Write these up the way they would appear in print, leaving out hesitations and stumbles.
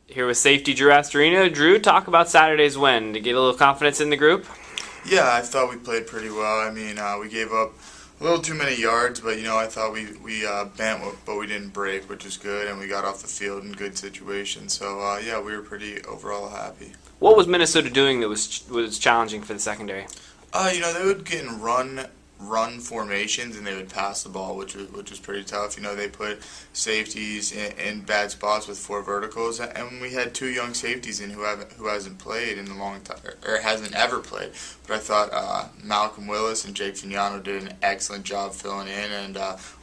Here with safety Drew Astorino. Drew, talk about Saturday's win. To get a little confidence in the group? Yeah, I thought we played pretty well. I mean, we gave up a little too many yards, but I thought we bent, but we didn't break, which is good, and we got off the field in good situations. So yeah, we were pretty overall happy. What was Minnesota doing that was challenging for the secondary? They would get in run formations and they would pass the ball, which was pretty tough. They put safeties in bad spots with four verticals, and we had two young safeties in who hasn't played in a long time, or hasn't ever played. But I thought Malcolm Willis and Jake Vignano did an excellent job filling in, and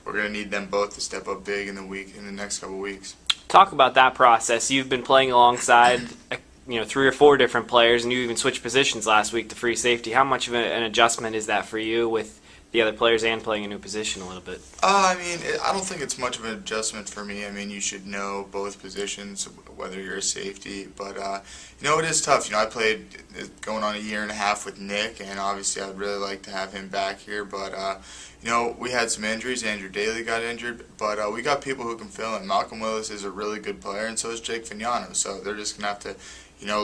we're going to need them both to step up big in the next couple weeks. Talk about that process. You've been playing alongside three or four different players, and you even switched positions last week to free safety. How much of an adjustment is that for you with the other players and playing a new position a little bit? I don't think it's much of an adjustment for me. I mean, you should know both positions, whether you're a safety. But, it is tough. I played going on a year and a half with Nick, and obviously I'd really like to have him back here. But, we had some injuries. Andrew Daly got injured, but we got people who can fill in. Malcolm Willis is a really good player, and so is Jake Vignano. So they're just going to have to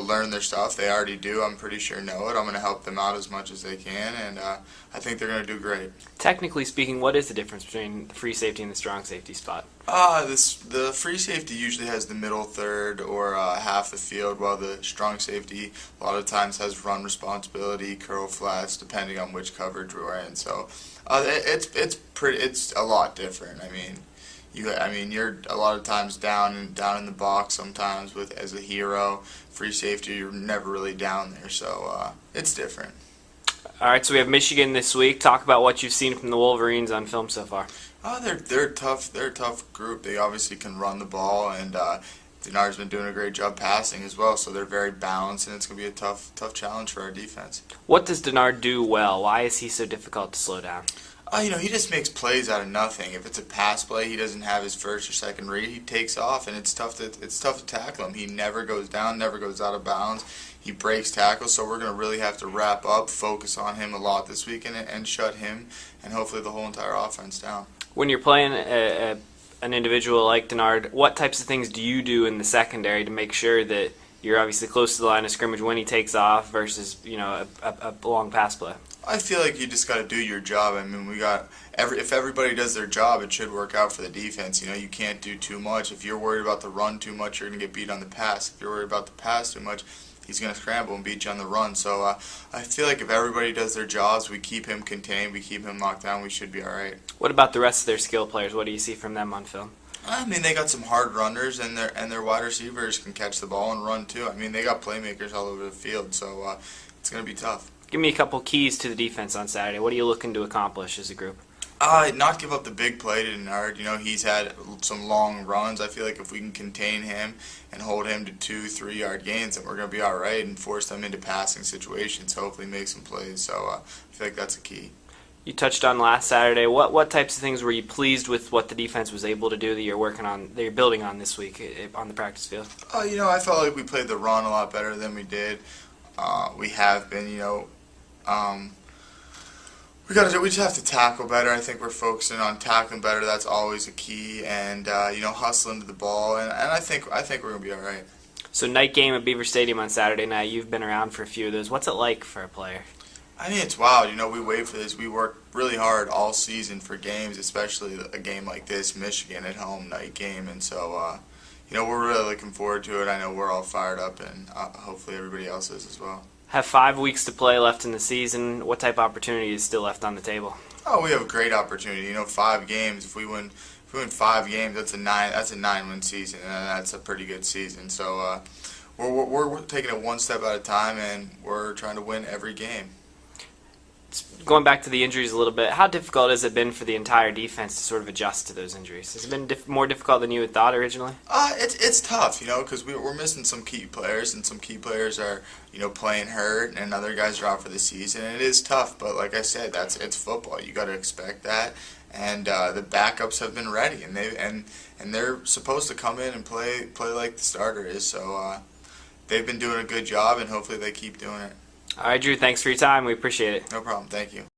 learn their stuff. They already do. I'm pretty sure know it. I'm going to help them out as much as they can, and I think they're going to do great. Technically speaking, what is the difference between the free safety and the strong safety spot? The free safety usually has the middle third or half the field, while the strong safety a lot of times has run responsibility, curl flats, depending on which coverage we're in. So it's a lot different. You're a lot of times down in the box sometimes as a hero. Free safety, you're never really down there, so it's different. All right, so we have Michigan this week. Talk about what you've seen from the Wolverines on film so far. They're tough. They're a tough group. They obviously can run the ball, and Denard's been doing a great job passing as well. So they're very balanced, and it's going to be a tough challenge for our defense. What does Denard do well? Why is he so difficult to slow down? He just makes plays out of nothing. If it's a pass play, he doesn't have his first or second read. He takes off, and it's tough to tackle him. He never goes down, never goes out of bounds. He breaks tackles, so we're going to really have to wrap up, focus on him a lot this weekend, and shut him and hopefully the whole entire offense down. When you're playing an individual like Denard, what types of things do you do in the secondary to make sure that you're obviously close to the line of scrimmage when he takes off versus a long pass play? I feel like you just got to do your job. If everybody does their job, it should work out for the defense. You can't do too much. If you're worried about the run too much, you're going to get beat on the pass. If you're worried about the pass too much, he's going to scramble and beat you on the run. So I feel like if everybody does their jobs, we keep him contained, we keep him locked down, we should be all right. What about the rest of their skill players? What do you see from them on film? They got some hard runners, and their wide receivers can catch the ball and run too. They got playmakers all over the field, so it's going to be tough. Give me a couple keys to the defense on Saturday. What are you looking to accomplish as a group? Not give up the big play to Denard. He's had some long runs. I feel like if we can contain him and hold him to 2-3 yard gains, then we're going to be all right and force them into passing situations, hopefully make some plays. So I feel like that's a key. You touched on last Saturday. What types of things were you pleased with what the defense was able to do that you're building on this week on the practice field? I felt like we played the run a lot better than we did. We have been, we just have to tackle better. I think we're focusing on tackling better. That's always a key, and hustling to the ball. And I think we're gonna be all right. So night game at Beaver Stadium on Saturday night. You've been around for a few of those. What's it like for a player? It's wild. We wait for this. We work really hard all season for games, especially a game like this, Michigan at home, night game, and so we're really looking forward to it. I know we're all fired up, and hopefully everybody else is as well. Have 5 weeks to play left in the season. What type of opportunity is still left on the table? We have a great opportunity. 5 games. If we win 5 games, that's a 9-win season, and that's a pretty good season. So we're taking it one step at a time, and we're trying to win every game. Going back to the injuries a little bit, how difficult has it been for the entire defense to sort of adjust to those injuries? Has it been more difficult than you had thought originally? It's tough, because we're missing some key players, and some key players are, playing hurt, and other guys are out for the season. And it is tough, but like I said, it's football. You got to expect that. And the backups have been ready, and they're supposed to come in and play like the starter is. So they've been doing a good job, and hopefully they keep doing it. All right, Drew, thanks for your time. We appreciate it. No problem. Thank you.